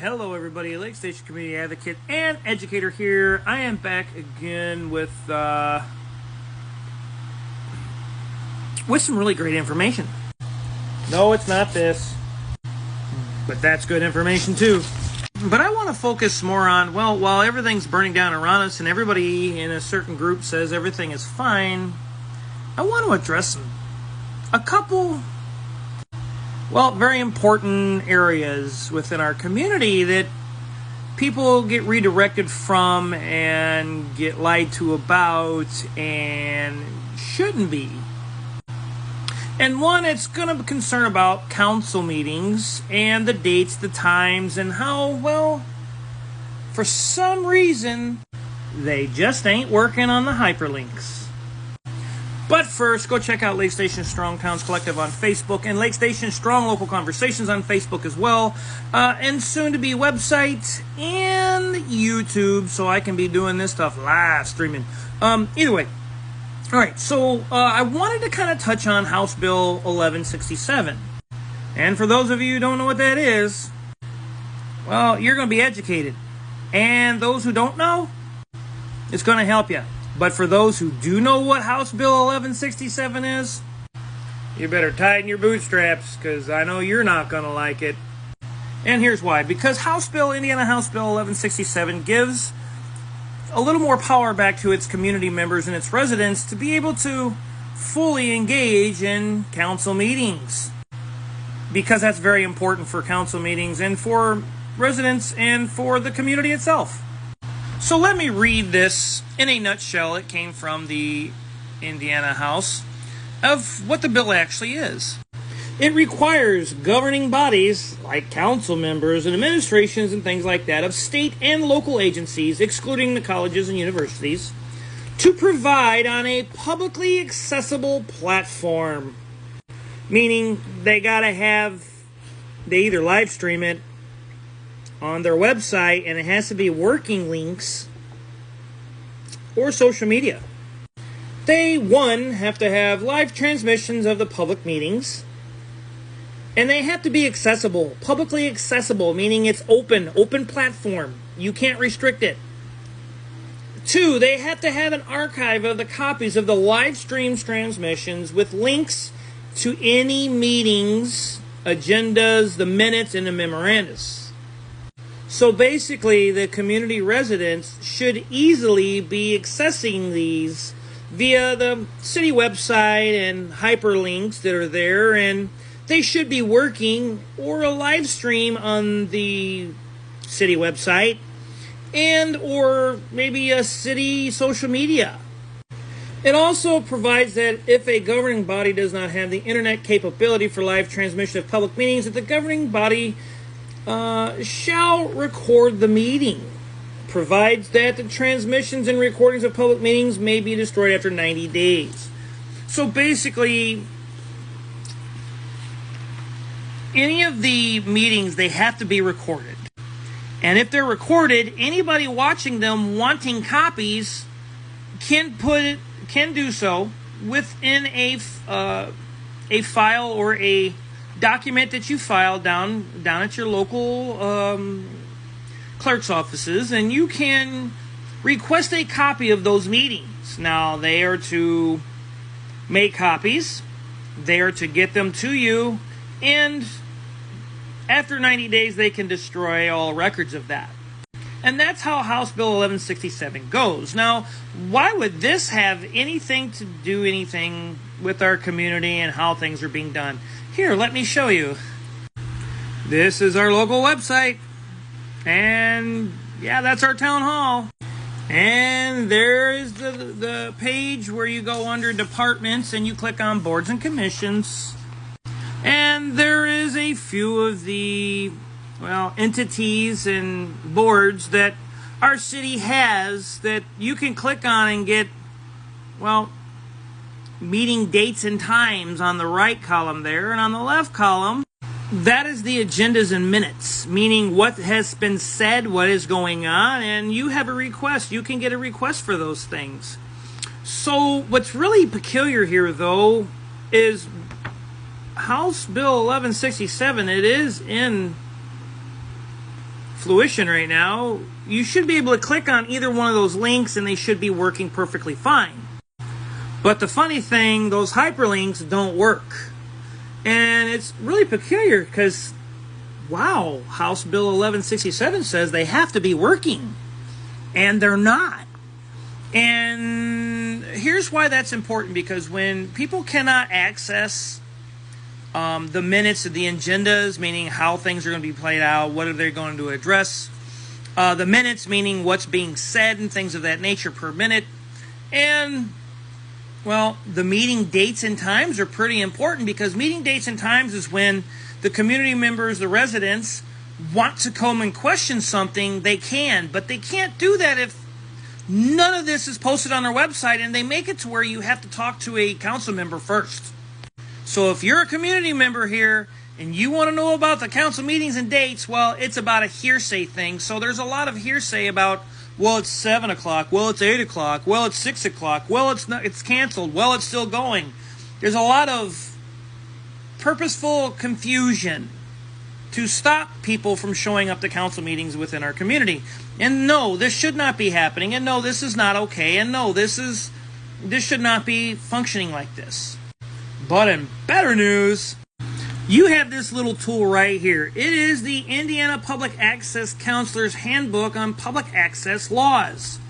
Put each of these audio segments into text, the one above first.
Hello everybody, Lake Station Community Advocate and Educator here. I am back again with some really great information. No, it's not this, but that's good information too. But I want to focus more on, well, while everything's burning down around us and everybody in a certain group says everything is fine, I want to address a couple very important areas within our community that people get redirected from and get lied to about and shouldn't be. And one, it's going to concern about council meetings and the dates, the times, and how, well, for some reason, they just ain't working on the hyperlinks. But first, go check out Lake Station Strong Towns Collective on Facebook and Lake Station Strong Local Conversations on Facebook as well. And soon to be website and YouTube, so I can be doing this stuff live streaming. Either way. All right, so I wanted to kind of touch on House Bill 1167. And for those of you who don't know what that is, well, you're going to be educated. And those who don't know, it's going to help you. But for those who do know what House Bill 1167 is, you better tighten your bootstraps, because I know you're not going to like it. And here's why. Because Indiana House Bill 1167 gives a little more power back to its community members and its residents to be able to fully engage in council meetings. Because that's very important for council meetings and for residents and for the community itself. So let me read this in a nutshell. It came from the Indiana House of what the bill actually is. It requires governing bodies like council members and administrations and things like that of state and local agencies, excluding the colleges and universities, to provide on a publicly accessible platform. Meaning they either live stream it on their website, and it has to be working links or social media. They, one, have to have live transmissions of the public meetings, and they have to be accessible, publicly accessible, meaning it's open platform. You can't restrict it. Two, they have to have an archive of the copies of the live streams transmissions with links to any meetings, agendas, the minutes, and the memorandums. So basically, the community residents should easily be accessing these via the city website and hyperlinks that are there, and they should be working or a live stream on the city website and or maybe a city social media. It also provides that if a governing body does not have the internet capability for live transmission of public meetings, that the governing body shall record the meeting. Provides that the transmissions and recordings of public meetings may be destroyed after 90 days. So basically, any of the meetings, they have to be recorded. And if they're recorded, anybody watching them wanting copies can do so within a file or a document that you file down at your local clerk's offices, and you can request a copy of those meetings. Now, they are to make copies, they are to get them to you, and after 90 days they can destroy all records of that. And that's how House Bill 1167 goes. Now, why would this have anything to do with our community and how things are being done? Here, let me show you. This is our local website. And yeah, that's our town hall. And there is the page where you go under departments and you click on boards and commissions. And there is a few of the entities and boards that our city has that you can click on and get meeting dates and times on the right column there, and on the left column, that is the agendas and minutes, meaning what has been said, what is going on, and you have a request. You can get a request for those things. So what's really peculiar here, though, is House Bill 1167, it is in fruition right now, you should be able to click on either one of those links and they should be working perfectly fine. But the funny thing, those hyperlinks don't work. And it's really peculiar because, wow, House Bill 1167 says they have to be working. And they're not. And here's why that's important, because when people cannot access the minutes of the agendas, meaning how things are going to be played out, what are they going to address, the minutes, meaning what's being said and things of that nature per minute, and, well, the meeting dates and times are pretty important, because meeting dates and times is when the community members, the residents, want to come and question something, they can, but they can't do that if none of this is posted on their website, and they make it to where you have to talk to a council member first. So if you're a community member here and you want to know about the council meetings and dates, well, it's about a hearsay thing. So there's a lot of hearsay about, well, it's 7 o'clock, well, it's 8 o'clock, well, it's 6 o'clock, well, it's canceled, well, it's still going. There's a lot of purposeful confusion to stop people from showing up to council meetings within our community. And no, this should not be happening. And no, this is not okay. And no, this should not be functioning like this. But in better news, you have this little tool right here. It is the Indiana Public Access Counselor's Handbook on Public Access Laws.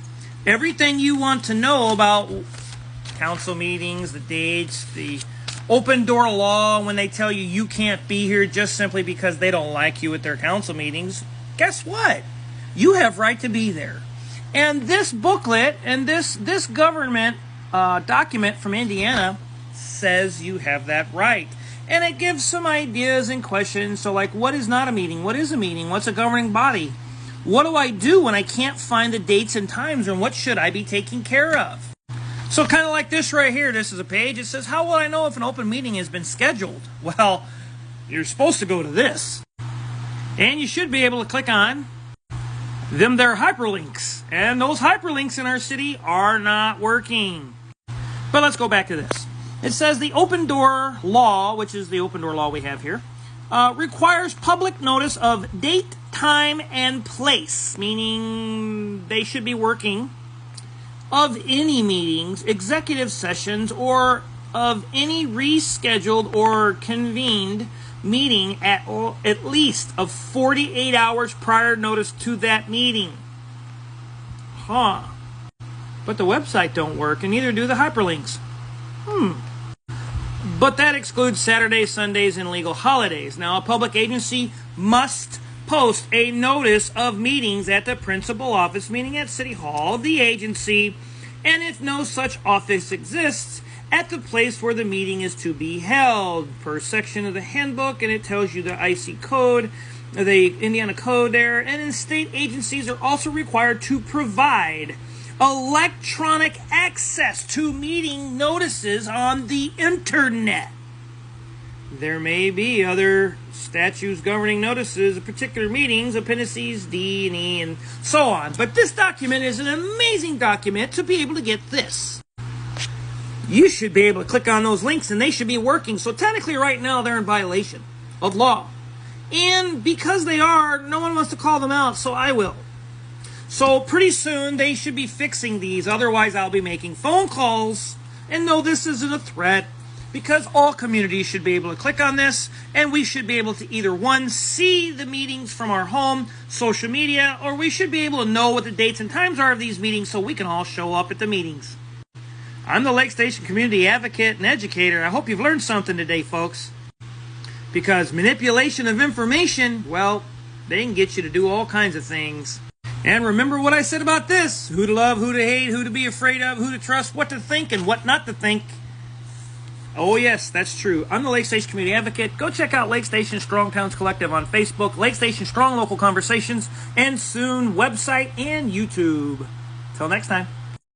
Everything you want to know about council meetings, the dates, the open door law, when they tell you you can't be here just simply because they don't like you at their council meetings, guess what? You have right to be there. And this booklet and this government document from Indiana says you have that right. And it gives some ideas and questions. So like, what is not a meeting? What is a meeting? What's a governing body? What do I do when I can't find the dates and times, and what should I be taking care of? So kind of like this right here, this is a page. It says, how will I know if an open meeting has been scheduled? Well, you're supposed to go to this. And you should be able to click on them there hyperlinks. And those hyperlinks in our city are not working. But let's go back to this. It says the open door law, which is the open door law we have here, requires public notice of date, time, and place, meaning they should be working, of any meetings, executive sessions, or of any rescheduled or convened meeting at least of 48 hours prior notice to that meeting. Huh. But the website don't work, and neither do the hyperlinks. But that excludes Saturdays, Sundays, and legal holidays. Now, a public agency must post a notice of meetings at the principal office, meaning at City Hall of the agency, and if no such office exists, at the place where the meeting is to be held, per section of the handbook, and it tells you the IC code, the Indiana code there, and then state agencies are also required to provide electronic access to meeting notices on the internet. There may be other statutes governing notices of particular meetings, appendices D and E, and so on. But this document is an amazing document to be able to get this. You should be able to click on those links and they should be working. So technically right now they're in violation of law. And because they are, no one wants to call them out, so I will. So pretty soon they should be fixing these. Otherwise I'll be making phone calls. And no, this isn't a threat, because all communities should be able to click on this, and we should be able to either, one, see the meetings from our home, social media, or we should be able to know what the dates and times are of these meetings so we can all show up at the meetings. I'm the Lake Station community advocate and educator. I hope you've learned something today, folks. Because manipulation of information, well, they can get you to do all kinds of things. And remember what I said about this: who to love, who to hate, who to be afraid of, who to trust, what to think, and what not to think. Oh yes, that's true. I'm the Lake Station Community Advocate. Go check out Lake Station Strong Towns Collective on Facebook, Lake Station Strong Local Conversations, and soon website and YouTube. Till next time.